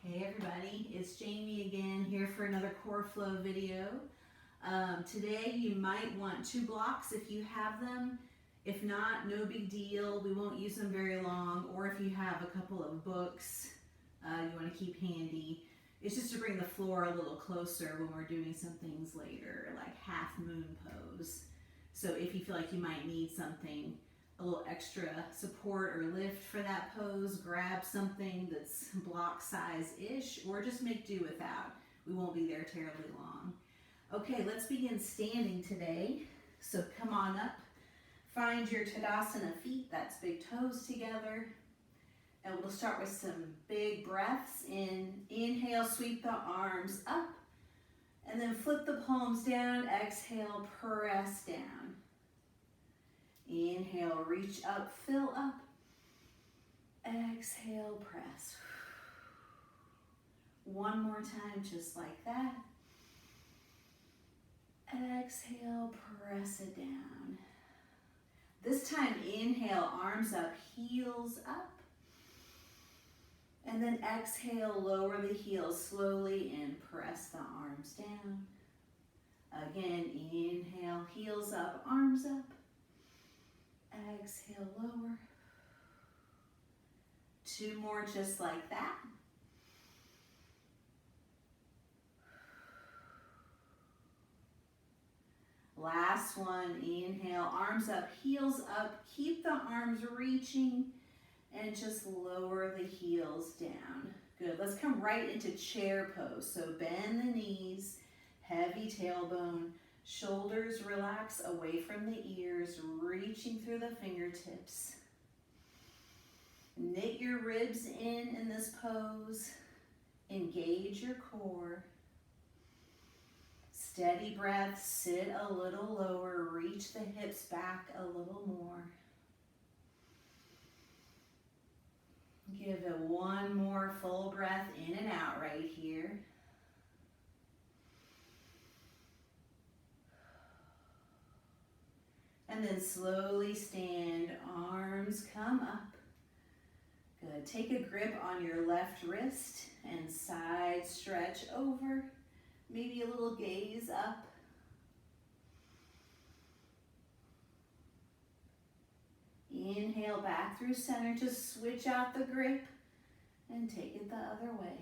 Hey everybody, it's Jamie again here for another core flow video. Today you might want 2 blocks if you have them. If not, no big deal. We won't use them very long. Or if you have a couple of books you want to keep handy. It's just to bring the floor a little closer when we're doing some things later, like half moon pose. So if you feel like you might need something, a little extra support or lift for that pose, grab something that's block size-ish, or just make do without. We won't be there terribly long. Okay, let's begin standing today. So come on up, find your Tadasana feet, that's big toes together. And we'll start with some big breaths in. Inhale, sweep the arms up, and then flip the palms down. Exhale, press down. Inhale, reach up, fill up. Exhale, press. One more time, just like that. Exhale, press it down. This time, inhale, arms up, heels up. And then exhale, lower the heels slowly and press the arms down. Again, inhale, heels up, arms up. Exhale, lower. 2 more just like that. Last one, inhale, arms up, heels up. Keep the arms reaching and just lower the heels down. Good, let's come right into chair pose. So bend the knees, heavy tailbone. Shoulders relax away from the ears, reaching through the fingertips. Knit your ribs in this pose. Engage your core. Steady breath, sit a little lower, reach the hips back a little more. Give it one more full breath in and out right here. And then slowly stand, arms come up. Good, take a grip on your left wrist and side stretch over. Maybe a little gaze up. Inhale back through center, just switch out the grip and take it the other way.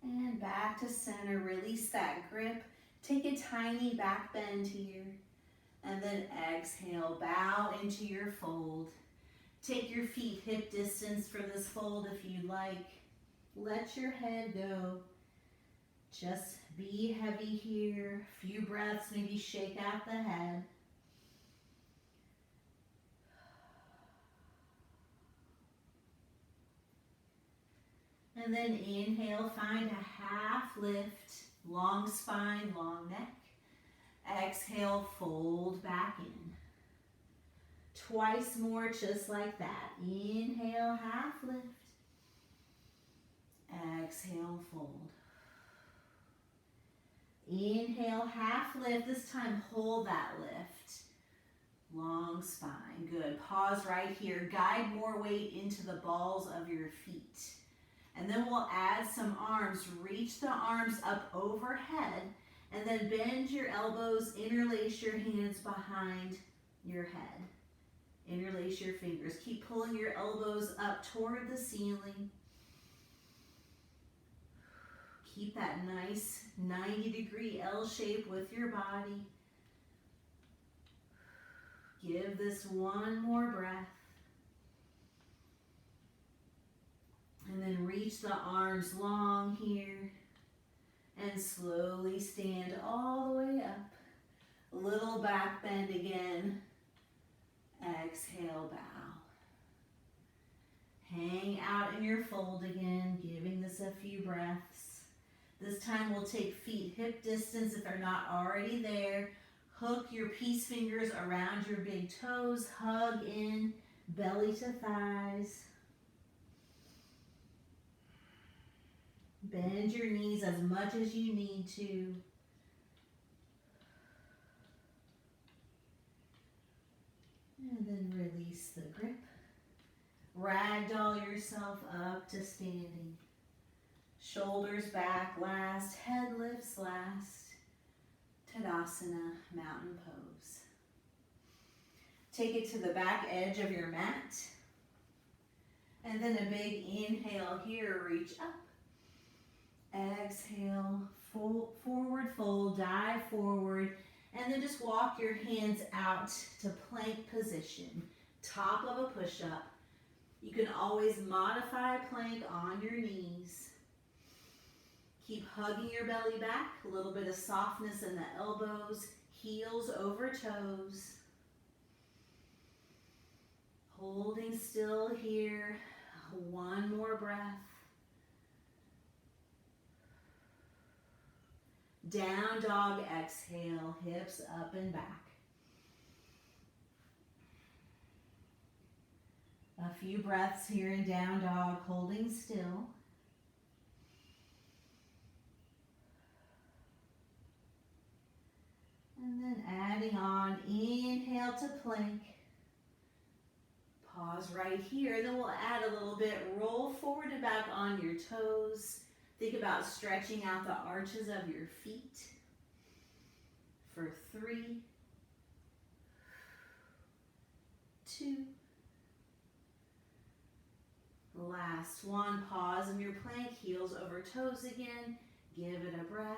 And back to center, release that grip. Take a tiny back bend here. And then exhale, bow into your fold. Take your feet hip distance for this fold if you like. Let your head go. Just be heavy here. Few breaths, maybe shake out the head. And then inhale, find a half lift, long spine, long neck. Exhale, fold back in. Twice more, just like that. Inhale, half lift. Exhale, fold. Inhale, half lift. This time, hold that lift. Long spine. Good. Pause right here. Guide more weight into the balls of your feet. And then we'll add some arms. Reach the arms up overhead. And then bend your elbows. Interlace your hands behind your head. Interlace your fingers. Keep pulling your elbows up toward the ceiling. Keep that nice 90-degree L shape with your body. Give this one more breath. And then reach the arms long here. And slowly stand all the way up. A little back bend again. Exhale, bow. Hang out in your fold again, giving this a few breaths. This time we'll take feet hip distance if they're not already there. Hook your peace fingers around your big toes. Hug in, belly to thighs. Bend your knees as much as you need to. And then release the grip. Ragdoll yourself up to standing. Shoulders back last, head lifts last. Tadasana, mountain pose. Take it to the back edge of your mat. And then a big inhale here, reach up. Exhale, forward fold, dive forward. And then just walk your hands out to plank position, top of a push-up. You can always modify plank on your knees. Keep hugging your belly back, a little bit of softness in the elbows, heels over toes. Holding still here, one more breath. Down dog, exhale, hips up and back. A few breaths here in down dog, holding still. And then adding on, inhale to plank. Pause right here, then we'll add a little bit, roll forward and back on your toes. Think about stretching out the arches of your feet for 3, 2, last one. Pause in your plank, heels over toes again. Give it a breath.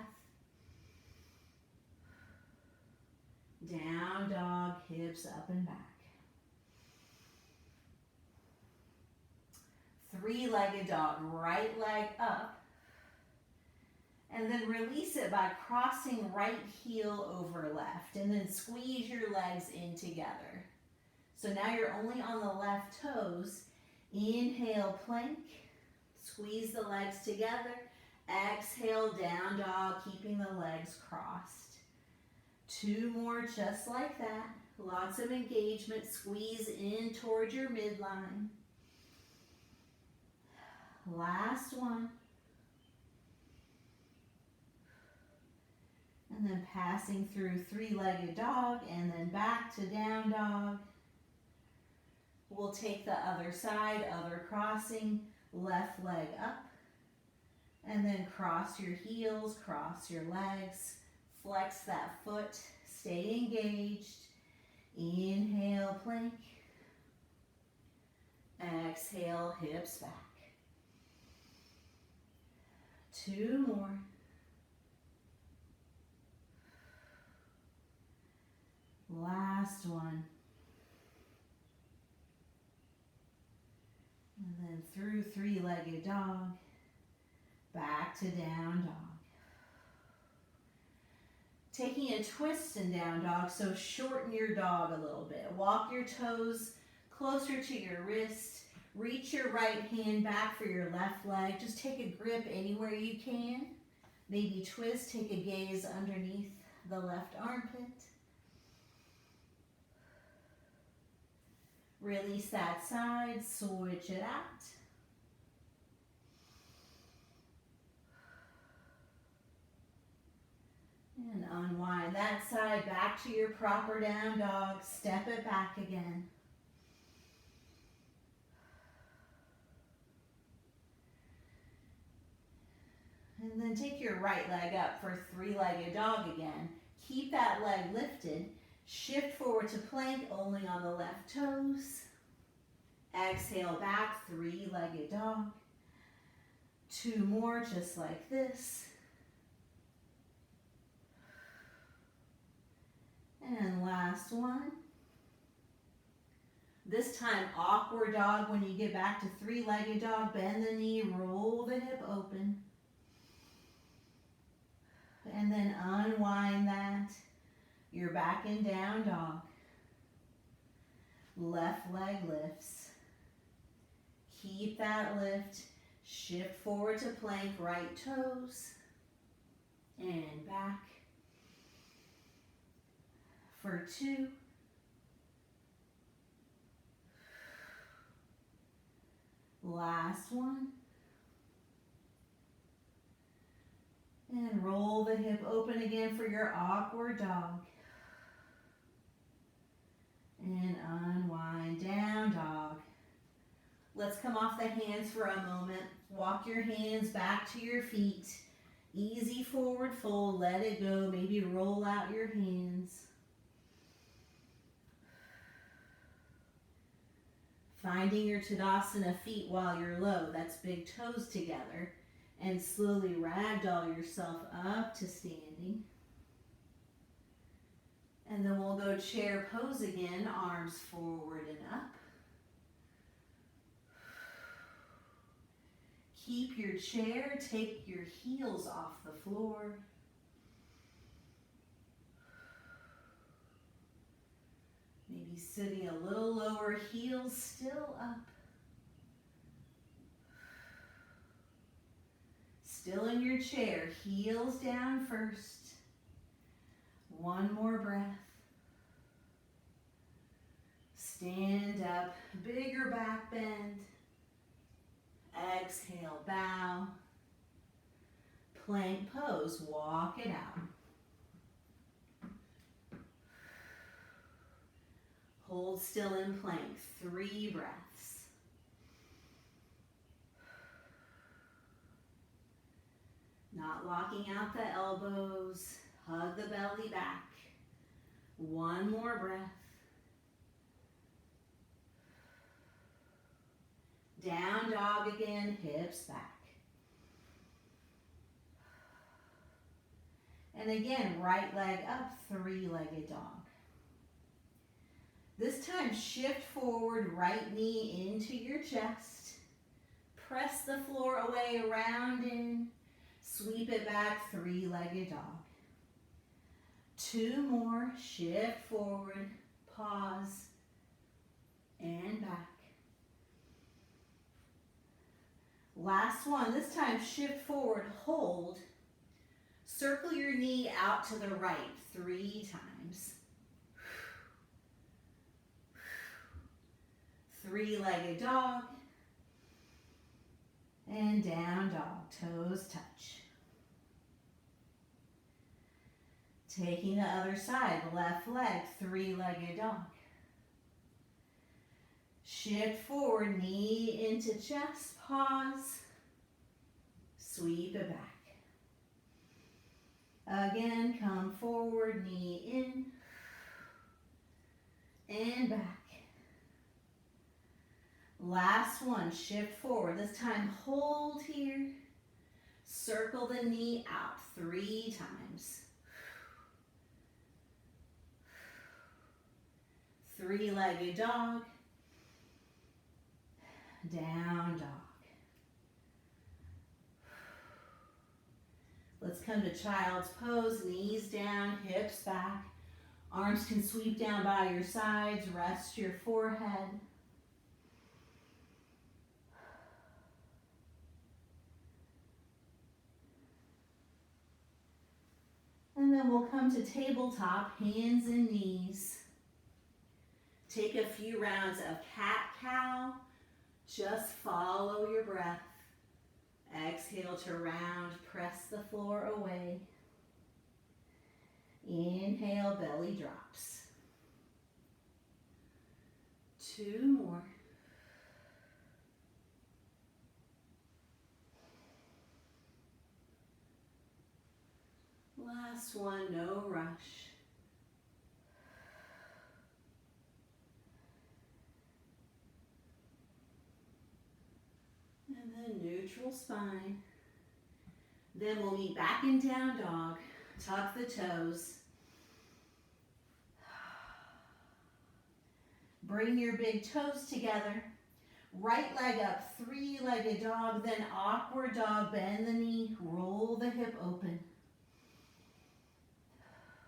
Down dog, hips up and back. 3-legged dog, right leg up. And then release it by crossing right heel over left. And then squeeze your legs in together. So now you're only on the left toes. Inhale, plank. Squeeze the legs together. Exhale, down dog, keeping the legs crossed. 2 more just like that. Lots of engagement. Squeeze in towards your midline. Last one. And then passing through 3-legged dog and then back to down dog. We'll take the other side, other crossing, left leg up. And then cross your heels, cross your legs, flex that foot, stay engaged. Inhale, plank. Exhale, hips back. 2 more. Last one. And then through 3-legged dog, back to down dog. Taking a twist in down dog, so shorten your dog a little bit. Walk your toes closer to your wrist. Reach your right hand back for your left leg. Just take a grip anywhere you can. Maybe twist, take a gaze underneath the left armpit. Release that side, switch it out. And unwind that side back to your proper down dog. Step it back again. And then take your right leg up for 3-legged dog again. Keep that leg lifted. Shift forward to plank only on the left toes. Exhale back, 3-legged dog. 2 more just like this. And last one. This time, awkward dog. When you get back to 3-legged dog, bend the knee, roll the hip open. And then unwind that. You're back in down dog. Left leg lifts. Keep that lift. Shift forward to plank, right toes. And back. For 2. Last one. And roll the hip open again for your awkward dog. And unwind. let's come off the hands for a moment. Walk your hands back to your feet. Easy forward fold, let it go. Maybe roll out your hands. Finding your Tadasana feet while you're low. That's big toes together. And slowly ragdoll yourself up to standing. And then we'll go chair pose again, arms forward and up. Keep your chair, take your heels off the floor. Maybe sitting a little lower, heels still up. Still in your chair, heels down first. One more breath. Stand up, bigger back bend. Exhale, bow. Plank pose, walk it out. Hold still in plank, 3 breaths. Not locking out the elbows, hug the belly back. One more breath. Down dog again, hips back. And again, right leg up, 3-legged dog. This time, shift forward, right knee into your chest. Press the floor away, round in. Sweep it back, 3-legged dog. 2 more, shift forward, pause, and back. Last one, this time shift forward, hold. Circle your knee out to the right 3 times. 3-legged dog. And down dog, toes touch. Taking the other side, left leg, 3-legged dog. Shift forward, knee into chest, pause, sweep it back. Again, come forward, knee in, and back. Last one, shift forward. This time, hold here. Circle the knee out 3 times. 3-legged dog. Down dog. Let's come to child's pose, knees down, hips back. Arms can sweep down by your sides, rest your forehead. And then we'll come to tabletop, hands and knees. Take a few rounds of cat-cow. Just follow your breath. Exhale to round, press the floor away. Inhale, belly drops. 2 more. Last one, no rush. And then neutral spine. Then we'll meet back in down dog. Tuck the toes. Bring your big toes together. Right leg up, 3-legged dog, then awkward dog. Bend the knee, roll the hip open.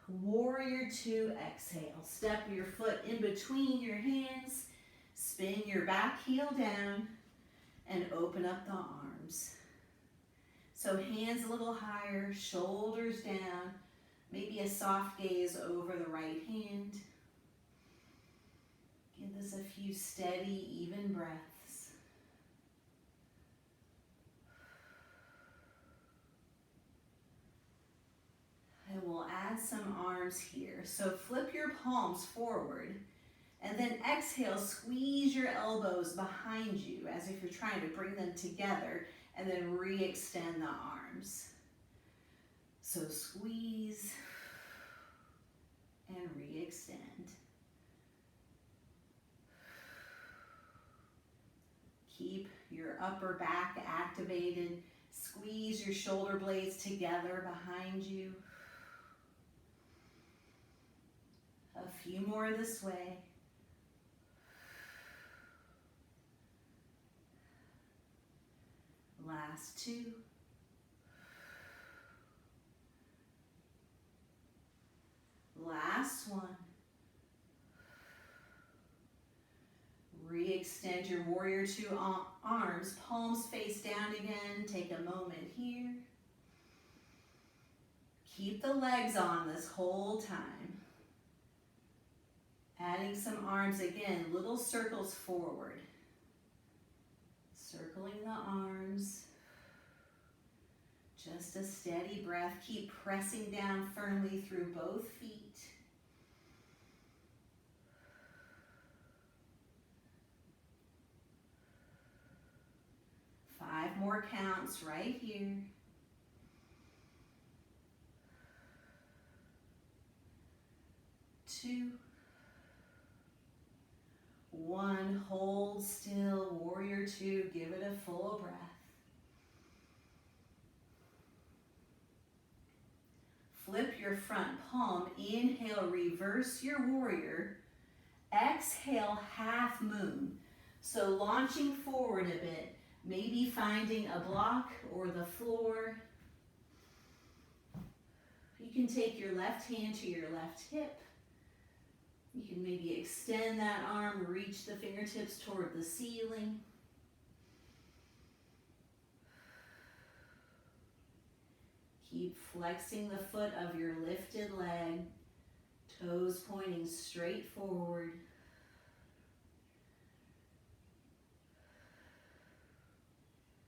Warrior 2, exhale. Step your foot in between your hands. Spin your back heel down and open up the arms. So hands a little higher, shoulders down, maybe a soft gaze over the right hand. Give this a few steady, even breaths. And we'll add some arms here. So flip your palms forward And then exhale, squeeze your elbows behind you as if you're trying to bring them together, and then re-extend the arms. So squeeze and re-extend. Keep your upper back activated. Squeeze your shoulder blades together behind you. A few more this way. Last two. Last one. Re-extend your warrior two arms, palms face down again. Take a moment here. Keep the legs on this whole time. Adding some arms again, little circles forward. Circling the arms. Just a steady breath. Keep pressing down firmly through both feet. Five more counts right here. 2, 1, hold still, warrior 2, give it a full breath. Flip your front palm, inhale, reverse your warrior. Exhale, half moon. So launching forward a bit, maybe finding a block or the floor. You can take your left hand to your left hip. You can maybe extend that arm, reach the fingertips toward the ceiling. Keep flexing the foot of your lifted leg, toes pointing straight forward.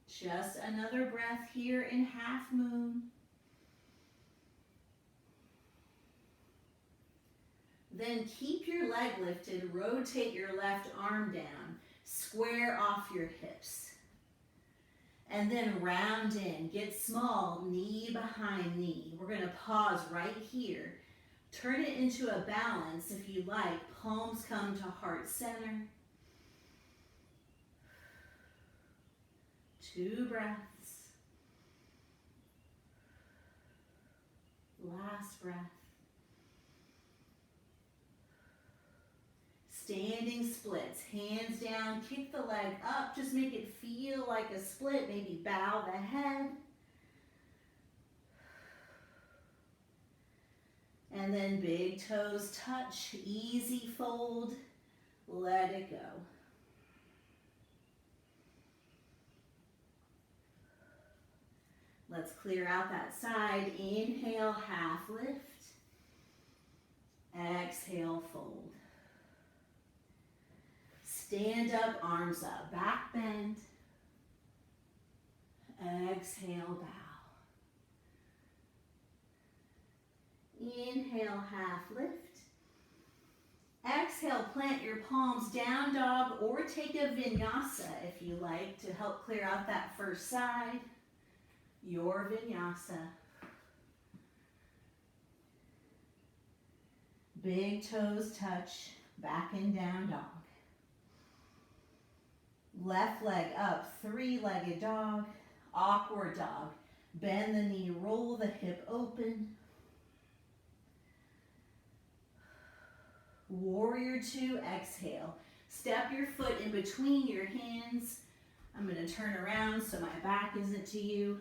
Just another breath here in half moon. Then keep your leg lifted, rotate your left arm down, square off your hips. And then round in, get small, knee behind knee. We're gonna pause right here. Turn it into a balance if you like. Palms come to heart center. 2 breaths. Last breath. Standing splits, hands down, kick the leg up, just make it feel like a split, maybe bow the head. And then big toes touch, easy fold, let it go. Let's clear out that side. Inhale, half lift. Exhale, fold. Stand up, arms up, back bend. Exhale, bow. Inhale, half lift. Exhale, plant your palms, down dog, or take a vinyasa if you like to help clear out that first side. Your vinyasa. Big toes touch, back and down dog. Left leg up, 3-legged dog, awkward dog. Bend the knee, roll the hip open. Warrior 2, exhale. Step your foot in between your hands. I'm going to turn around so my back isn't to you.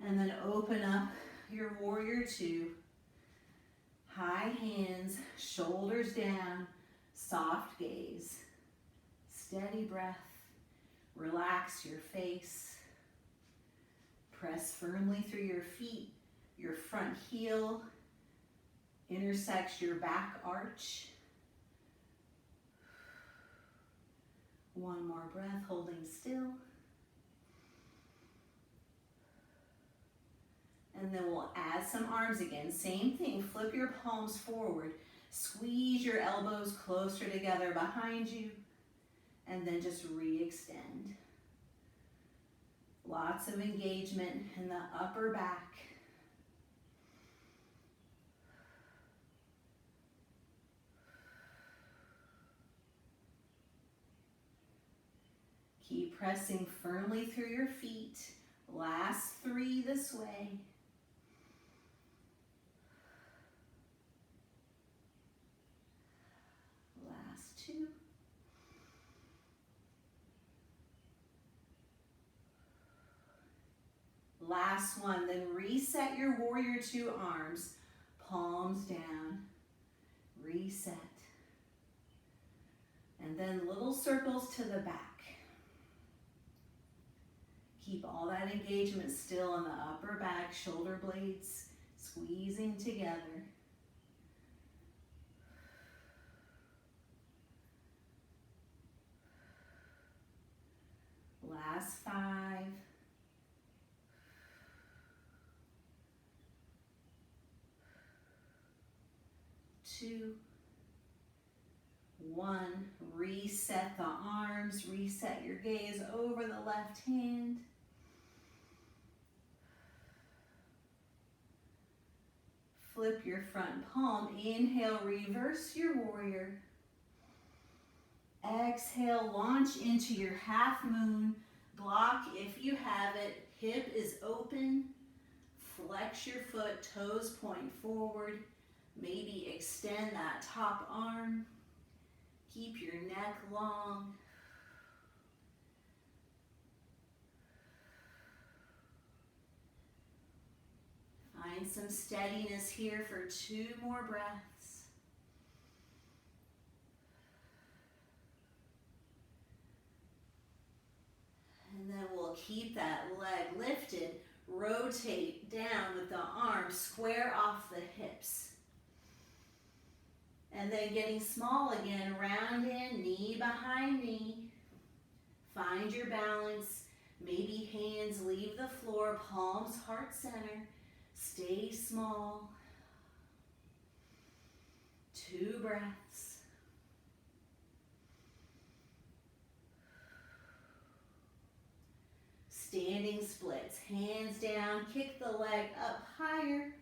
And then open up your warrior 2. High hands, shoulders down, soft gaze. Steady breath, relax your face. Press firmly through your feet. Your front heel intersects your back arch. One more breath, holding still. And then we'll add some arms again. Same thing, flip your palms forward. Squeeze your elbows closer together behind you, and then just re-extend. Lots of engagement in the upper back. Keep pressing firmly through your feet. Last 3 this way. Last 2. Last one, then reset your warrior 2 arms, palms down, reset. And then little circles to the back. Keep all that engagement still in the upper back, shoulder blades squeezing together. Last 5. 2, 1. Reset the arms, reset your gaze over the left hand. Flip your front palm. Inhale, reverse your warrior. Exhale, launch into your half moon. Block if you have it. Hip is open. Flex your foot, toes point forward. Maybe extend that top arm. Keep your neck long. Find some steadiness here for 2 more breaths. And then we'll keep that leg lifted. Rotate down with the arms square off the hips. And then getting small again, round in, knee behind knee. Find your balance. Maybe hands leave the floor, palms heart center. Stay small. 2 breaths. Standing splits, hands down, kick the leg up higher.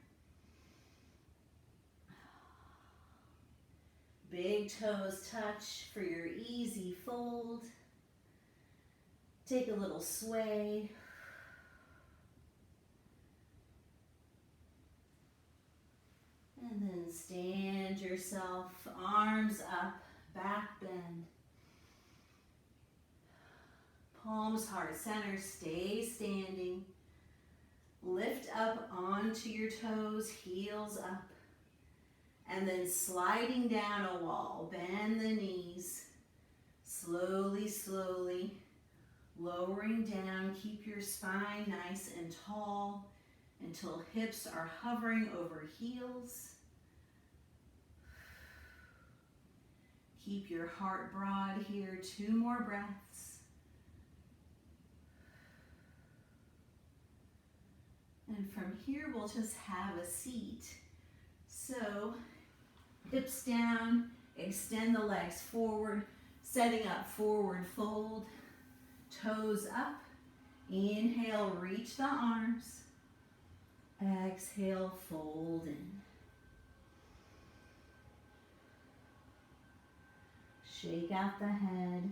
Big toes touch for your easy fold. Take a little sway. And then stand yourself, arms up, back bend. Palms heart center, stay standing. Lift up onto your toes, heels up. And then sliding down a wall, bend the knees. Slowly, slowly, lowering down. Keep your spine nice and tall until hips are hovering over heels. Keep your heart broad here, 2 more breaths. And from here, we'll just have a seat. So, hips down, extend the legs forward, setting up forward fold, toes up. Inhale, reach the arms. Exhale, fold in. Shake out the head,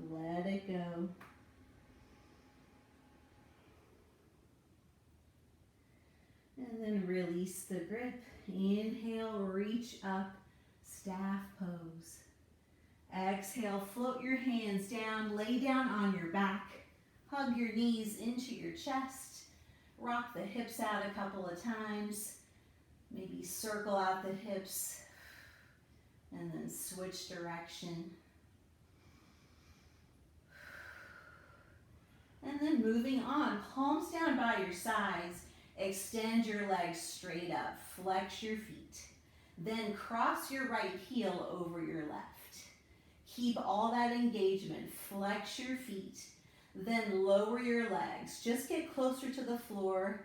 let it go. And then release the grip. Inhale, reach up, staff pose. Exhale, float your hands down, lay down on your back. Hug your knees into your chest. Rock the hips out a couple of times. Maybe circle out the hips. And then switch direction. And then moving on, palms down by your sides. Extend your legs straight up. Flex your feet. Then cross your right heel over your left. Keep all that engagement. Flex your feet. Then lower your legs. Just get closer to the floor.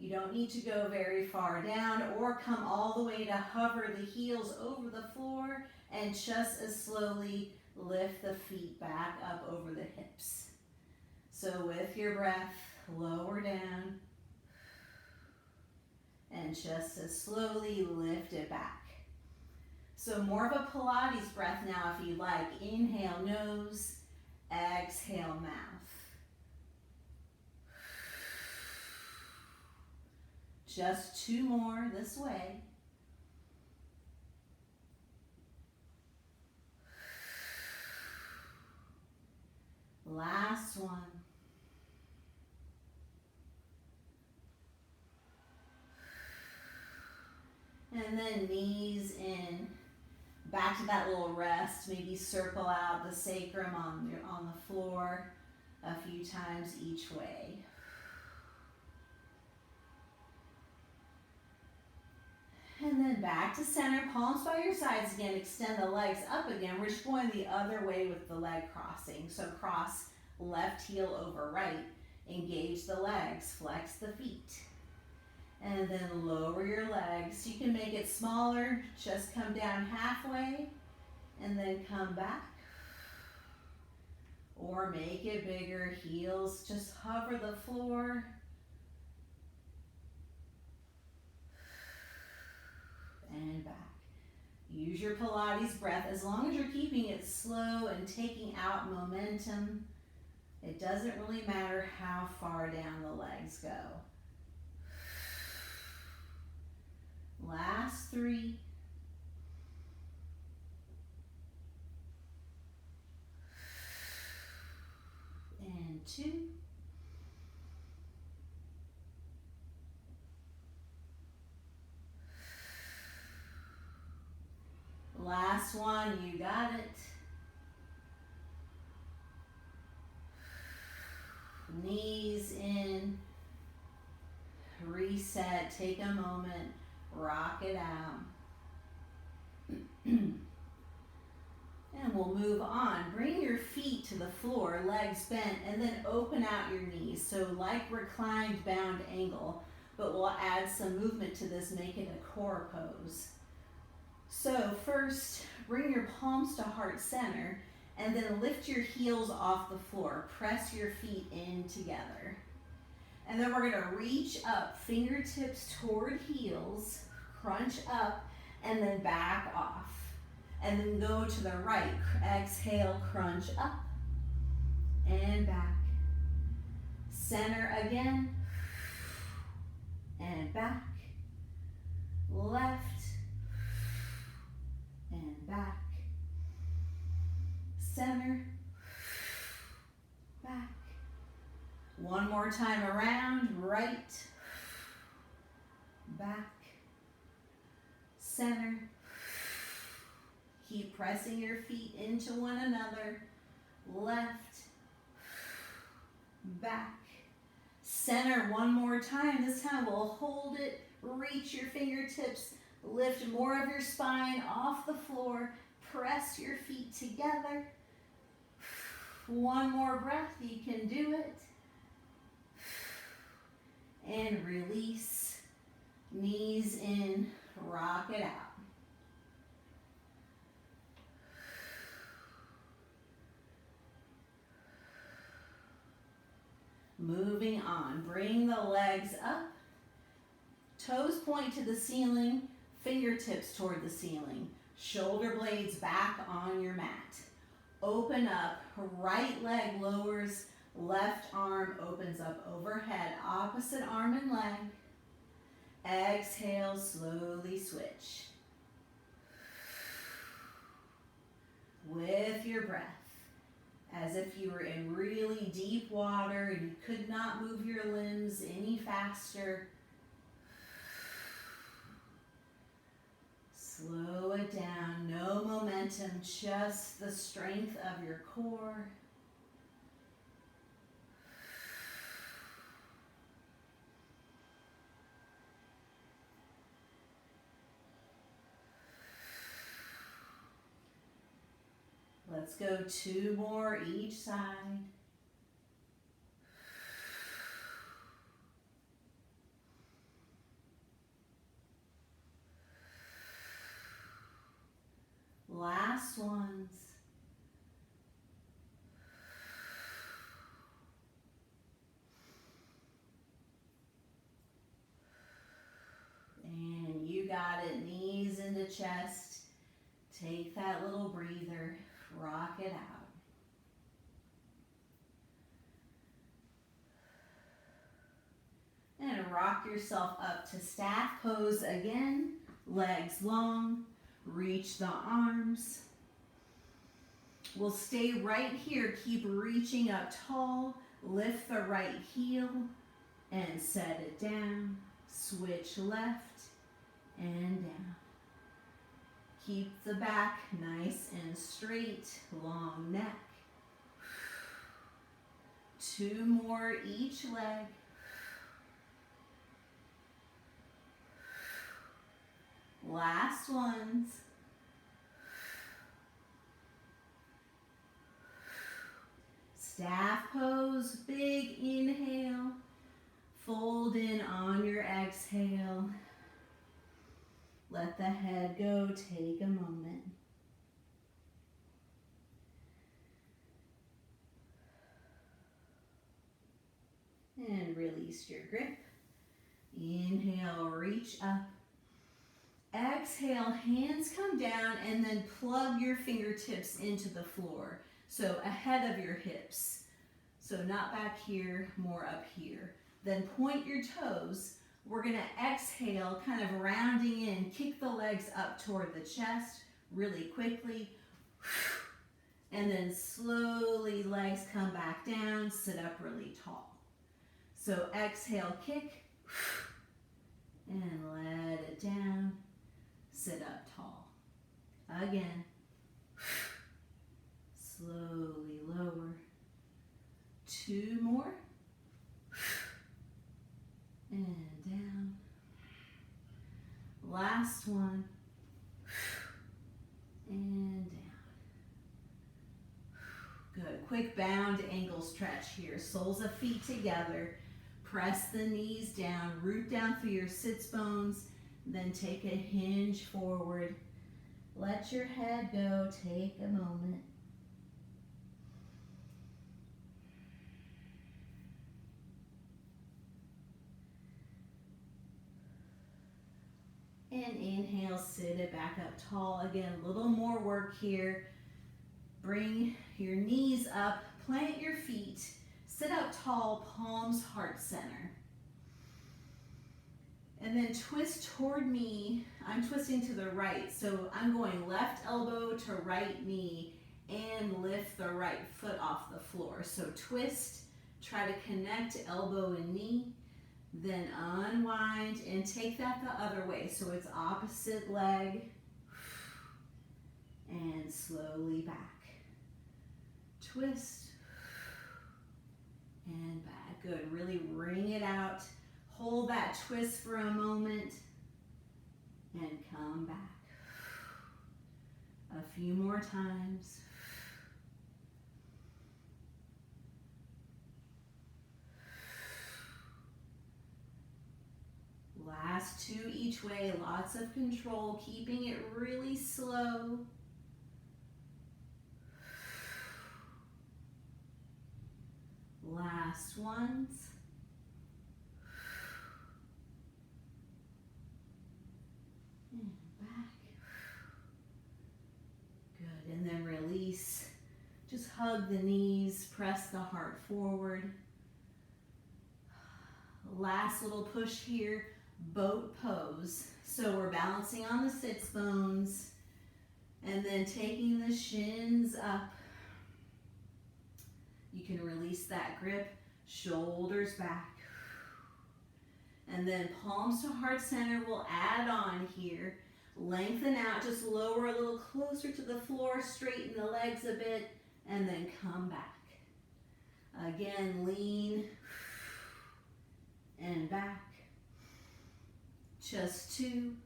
You don't need to go very far down or come all the way to hover the heels over the floor, and just as slowly lift the feet back up over the hips. So with your breath, lower down and just as slowly lift it back. So more of a Pilates breath now if you like. Inhale nose, exhale mouth. Just two more this way. Last one. And then knees in, back to that little rest. Maybe circle out the sacrum on the floor a few times each way. And then back to center, palms by your sides again. Extend the legs up again. We're just going the other way with the leg crossing. So cross left heel over right. Engage the legs, flex the feet. And then lower your legs. You can make it smaller. Just come down halfway and then come back. Or make it bigger. Heels just hover the floor. And back. Use your Pilates breath. As long as you're keeping it slow and taking out momentum, it doesn't really matter how far down the legs go. Last three. And two. Last one, you got it. Knees in. Reset, take a moment, rock it out. And we'll move on. Bring your feet to the floor, legs bent, and then open out your knees. So like reclined bound angle, but we'll add some movement to this, make it a core pose. So first, bring your palms to heart center, and then lift your heels off the floor. Press your feet in together. And then we're gonna reach up, fingertips toward heels, crunch up, and then back off. And then go to the right. Exhale, crunch up, and back. Center again, and back. Left, and back. Center, back. One more time around, right, back, center. Keep pressing your feet into one another, left, back, center. One more time. This time we'll hold it, reach your fingertips, lift more of your spine off the floor, press your feet together. One more breath, you can do it. And release, knees in, rock it out. Moving on, bring the legs up, toes point to the ceiling, fingertips toward the ceiling, shoulder blades back on your mat. Open up, right leg lowers, left arm opens up overhead, opposite arm and leg. Exhale, slowly switch. With your breath, as if you were in really deep water and you could not move your limbs any faster. Slow it down, no momentum, just the strength of your core. Let's go two more each side. ones. And you got it, knees into chest. Take that little breather, rock it out. And rock yourself up to staff pose again, legs long, reach the arms. We'll stay right here, keep reaching up tall, lift the right heel and set it down, switch left and down. Keep the back nice and straight, long neck. 2 more each leg. Last ones. Staff pose, big inhale. Fold in on your exhale. Let the head go, take a moment. And release your grip. Inhale, reach up. Exhale, hands come down and then plug your fingertips into the floor. So ahead of your hips. So not back here, more up here. Then point your toes. We're gonna exhale, kind of rounding in, kick the legs up toward the chest really quickly. And then slowly legs come back down, sit up really tall. So exhale, kick, and let it down, sit up tall. Again, slowly lower. 2 more. And down. Last one. And down. Good. Quick bound ankle stretch here. Soles of feet together. Press the knees down. Root down through your sits bones. Then take a hinge forward. Let your head go. Take a moment. And inhale, sit it back up tall. Again, a little more work here. Bring your knees up, plant your feet, sit up tall, palms heart center. And then twist toward me. I'm twisting to the right, so I'm going left elbow to right knee and lift the right foot off the floor. So twist, try to connect elbow and knee. Then unwind and take that the other way. So it's opposite leg. And slowly back. Twist. And back. Good. Really wring it out. Hold that twist for a moment. And come back. A few more times. Last 2 each way, lots of control, keeping it really slow. Last ones. And back. Good, and then release. Just hug the knees, press the heart forward. Last little push here. Boat pose. So we're balancing on the sits bones and then taking the shins up. You can release that grip, shoulders back. And then palms to heart center. We'll add on here. Lengthen out, just lower a little closer to the floor, straighten the legs a bit, and then come back. Again, lean and back. Just 2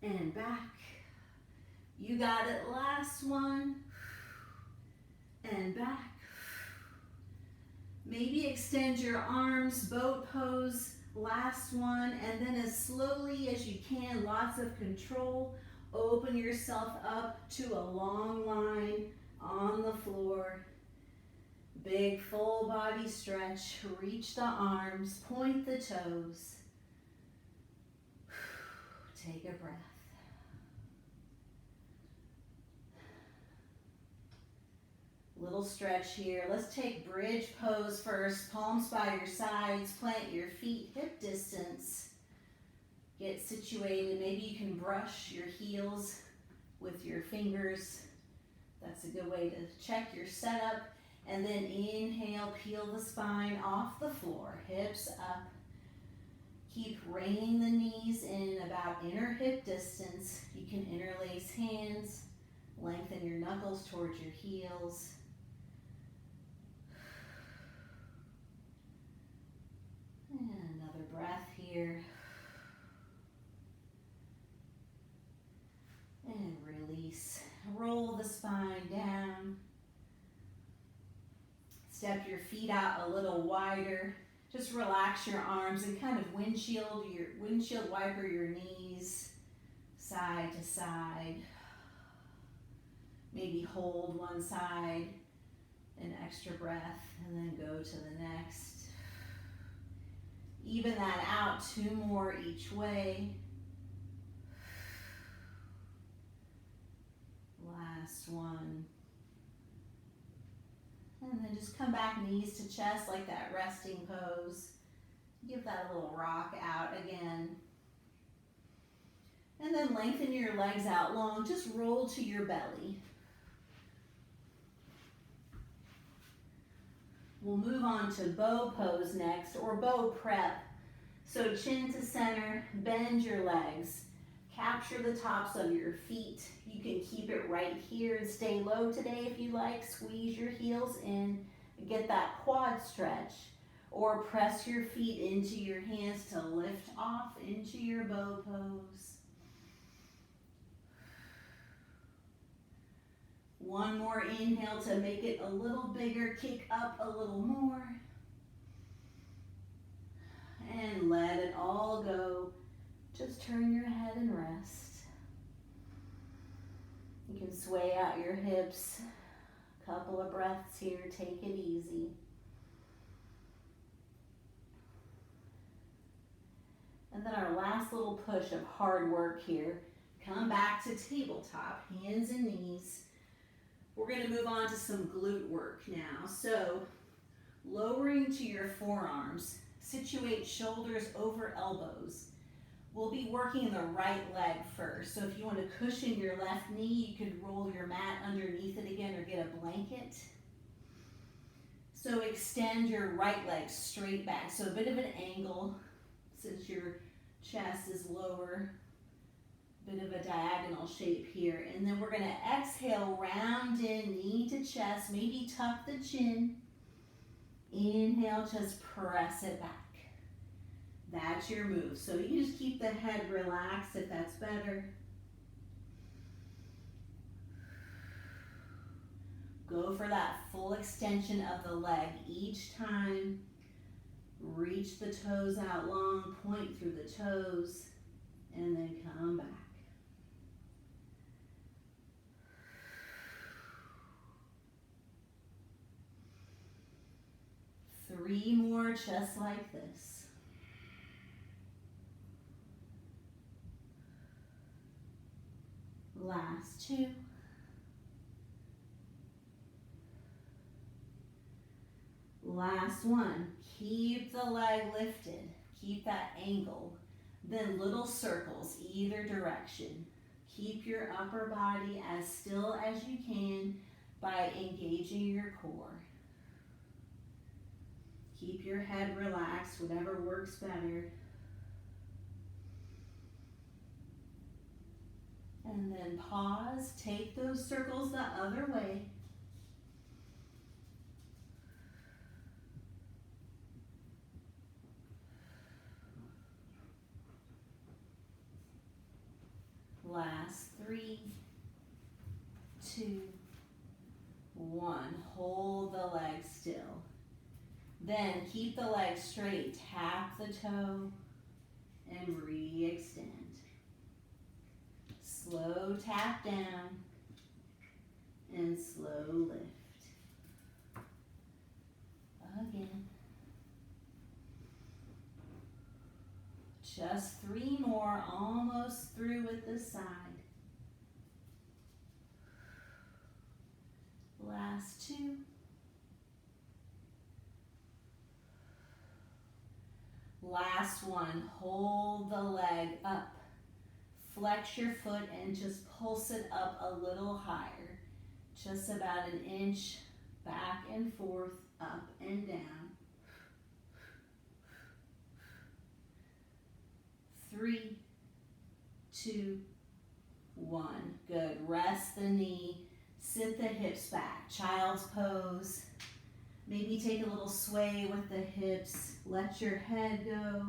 and back. You got it. Last one and back. Maybe extend your arms, boat pose. Last one, and then as slowly as you can, lots of control, Open yourself up to a long line on the floor. Big full body stretch. Reach the arms, point the toes. Take a breath. Little stretch here. Let's take bridge pose first. Palms by your sides. Plant your feet hip distance. Get situated. Maybe you can brush your heels with your fingers. That's a good way to check your setup. And then inhale, peel the spine off the floor. Hips up. Keep reining the knees in about inner hip distance. You can interlace hands. Lengthen your knuckles towards your heels. And another breath here. And release. Roll the spine down. Step your feet out a little wider. Just relax your arms and kind of windshield wiper your knees side to side. Maybe hold one side, an extra breath, and then go to the next. Even that out, 2 more each way. Last one. And then just come back knees to chest like that resting pose. Give that a little rock out again. And then lengthen your legs out long. Just roll to your belly. We'll move on to bow pose next, or bow prep. So chin to center, bend your legs. Capture the tops of your feet. You can keep it right here and stay low today if you like. Squeeze your heels in and get that quad stretch. Or press your feet into your hands to lift off into your bow pose. One more inhale to make it a little bigger. Kick up a little more. And let it all go. Just turn your head and rest. You can sway out your hips. A couple of breaths here. Take it easy. And then our last little push of hard work here. Come back to tabletop, hands and knees. We're going to move on to some glute work now. So, lowering to your forearms, situate shoulders over elbows. We'll be working the right leg first. So if you want to cushion your left knee, you could roll your mat underneath it again or get a blanket. So extend your right leg straight back. So a bit of an angle since your chest is lower. Bit of a diagonal shape here. And then we're going to exhale, round in, knee to chest, maybe tuck the chin. Inhale, just press it back. That's your move. So you just keep the head relaxed if that's better. Go for that full extension of the leg each time. Reach the toes out long, point through the toes, and then come back. Three more just like this. Last 2. Last 1. Keep the leg lifted. Keep that angle. Then little circles either direction. Keep your upper body as still as you can by engaging your core. Keep your head relaxed, whatever works better. And then pause, take those circles the other way. Last 3, 2, 1. Hold the leg still. Then keep the leg straight, tap the toe, and re-extend. Slow tap down and slow lift. Again. Just 3 more, almost through with the side. Last 2. Last one, hold the leg up. Flex your foot and just pulse it up a little higher. Just about 1 inch back and forth, up and down. 3, 2, 1. Good. Rest the knee. Sit the hips back. Child's pose. Maybe take a little sway with the hips. Let your head go.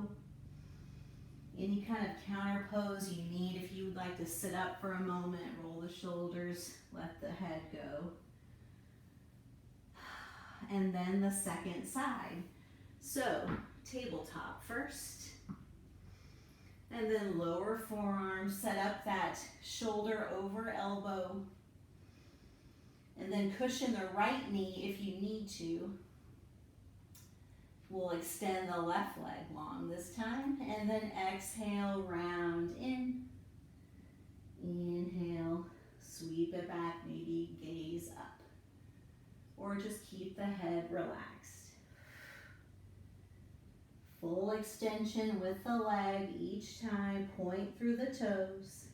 Any kind of counter pose you need. If you would like to sit up for a moment, roll the shoulders, let the head go. And then the second side. So, tabletop first. And then lower forearm, set up that shoulder over elbow. And then cushion the right knee if you need to. We'll extend the left leg long this time. And then exhale, round in. Inhale, sweep it back, maybe gaze up. Or just keep the head relaxed. Full extension with the leg each time. Point through the toes.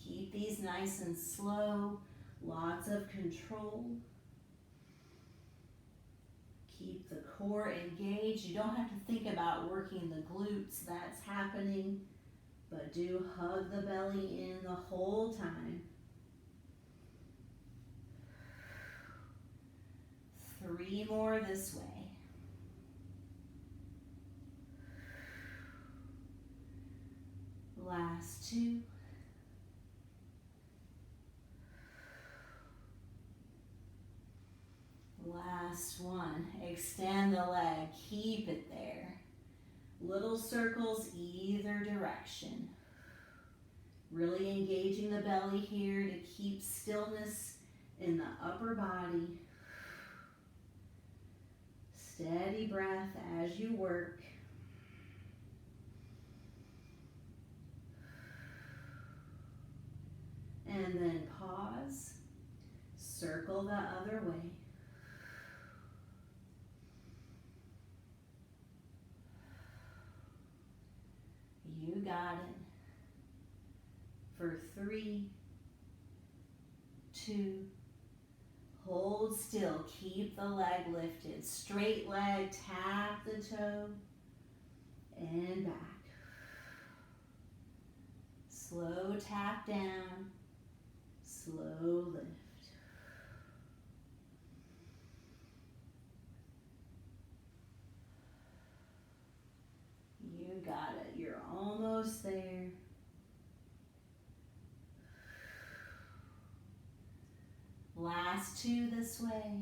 Keep these nice and slow. Lots of control. Keep the core engaged. You don't have to think about working the glutes. That's happening. But do hug the belly in the whole time. 3 more this way. Last 2. Last 1. Extend the leg. Keep it there. Little circles either direction. Really engaging the belly here to keep stillness in the upper body. Steady breath as you work. And then pause. Circle the other way. You got it. For 3, 2, hold still. Keep the leg lifted. Straight leg, tap the toe, and back. Slow tap down, slow lift. You got it. You're almost there. Last 2 this way.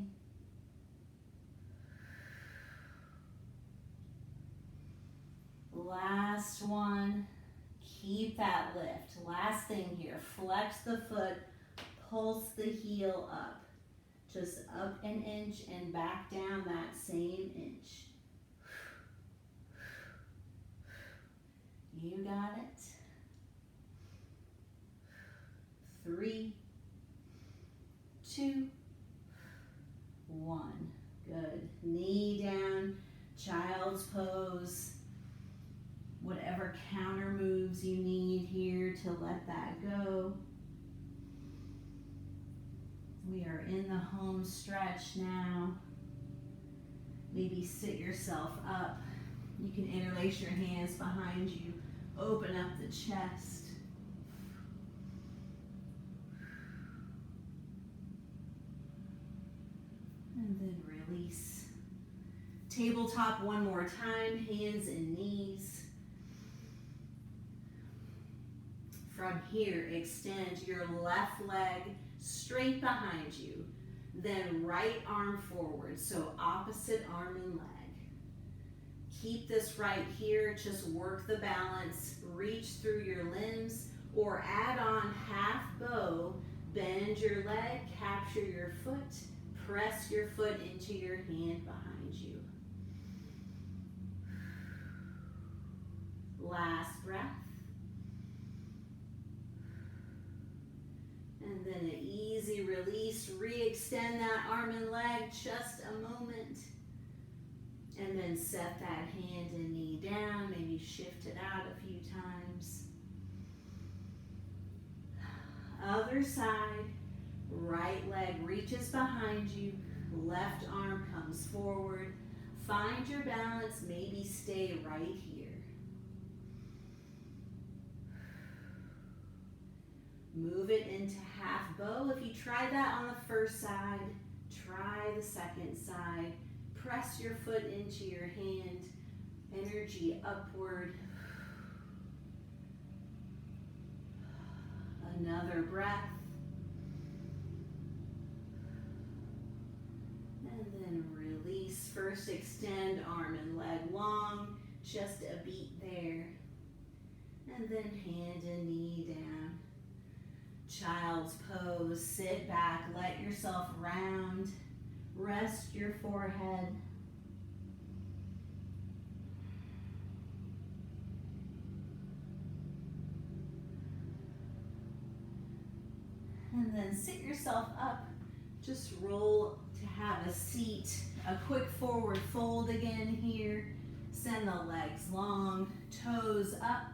Last 1. Keep that lift. Last thing here. Flex the foot. Pulse the heel up. Just up 1 inch and back down that same inch. You got it. 3, 2, 1. Good. Knee down, child's pose. Whatever counter moves you need here to let that go. We are in the home stretch now. Maybe sit yourself up. You can interlace your hands behind you. Open up the chest. And then release. Tabletop one more time, hands and knees. From here, extend your left leg straight behind you. Then right arm forward, so opposite arm and leg. Keep this right here. Just work the balance. Reach through your limbs or add on half bow. Bend your leg, capture your foot, press your foot into your hand behind you. Last breath. And then an easy release. Re-extend that arm and leg just a moment. And then set that hand and knee down. Maybe shift it out a few times. Other side. Right leg reaches behind you. Left arm comes forward. Find your balance. Maybe stay right here. Move it into half bow. If you tried that on the first side, try the second side. Press your foot into your hand. Energy upward. Another breath. And then release. First extend arm and leg long. Just a beat there. And then hand and knee down. Child's pose. Sit back. Let yourself round. Rest your forehead. And then sit yourself up. Just roll to have a seat. A quick forward fold again here. Send the legs long, toes up.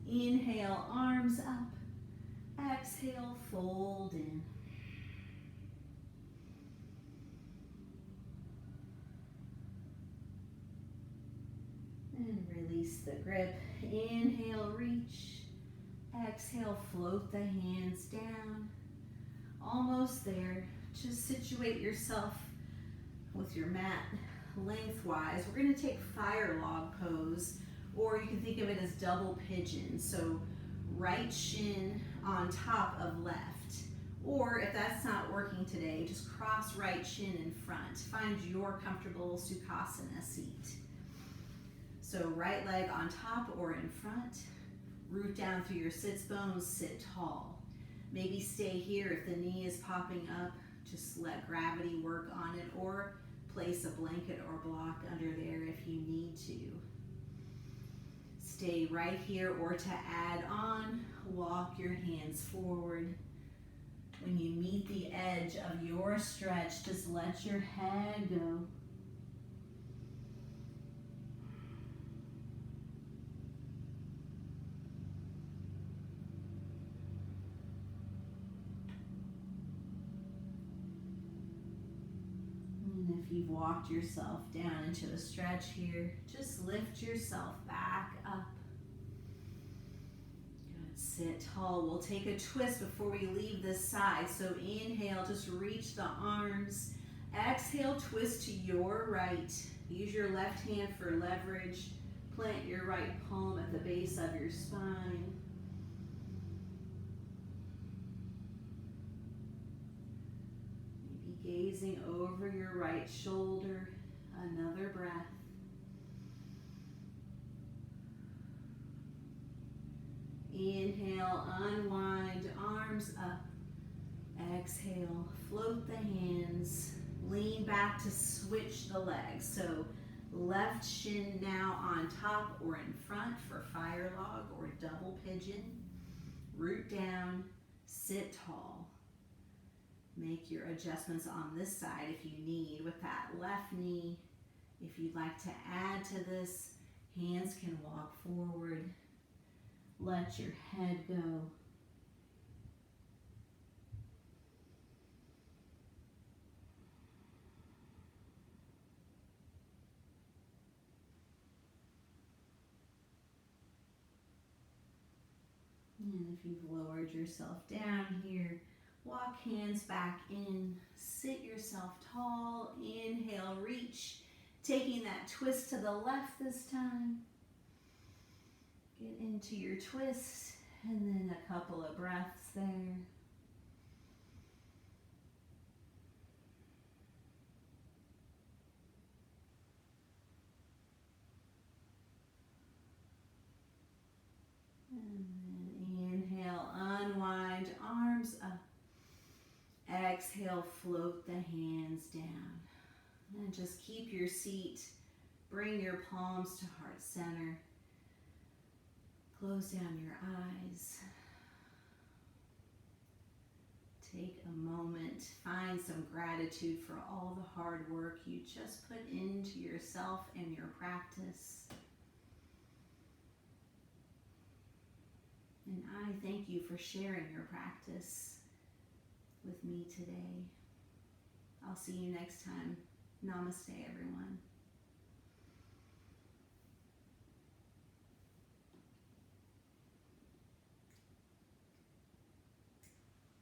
Inhale, arms up. Exhale, fold in. And release the grip. Inhale, reach. Exhale, float the hands down. Almost there. Just situate yourself with your mat lengthwise. We're going to take firelog pose, or you can think of it as double pigeon. So right shin on top of left. Or if that's not working today, just cross right shin in front. Find your comfortable Sukhasana seat. So right leg on top or in front. Root down through your sits bones, sit tall. Maybe stay here if the knee is popping up. Just let gravity work on it, or place a blanket or block under there if you need to. Stay right here, or to add on, walk your hands forward. When you meet the edge of your stretch, just let your head go. And if you've walked yourself down into a stretch here, just lift yourself back up. Sit tall. We'll take a twist before we leave this side. So inhale, just reach the arms. Exhale, twist to your right. Use your left hand for leverage. Plant your right palm at the base of your spine. Maybe gazing over your right shoulder. Another breath. Inhale, unwind, arms up. Exhale, float the hands. Lean back to switch the legs. So left shin now on top or in front for firelog or double pigeon. Root down, sit tall. Make your adjustments on this side if you need with that left knee. If you'd like to add to this, hands can walk forward. Let your head go. And if you've lowered yourself down here, walk hands back in, sit yourself tall, inhale, reach, taking that twist to the left this time. Get into your twist, and then a couple of breaths there. exhale, float the hands down. And just keep your seat. Bring your palms to heart center. Close down your eyes. Take a moment, find some gratitude for all the hard work you just put into yourself and your practice. And I thank you for sharing your practice with me today. I'll see you next time. Namaste, everyone.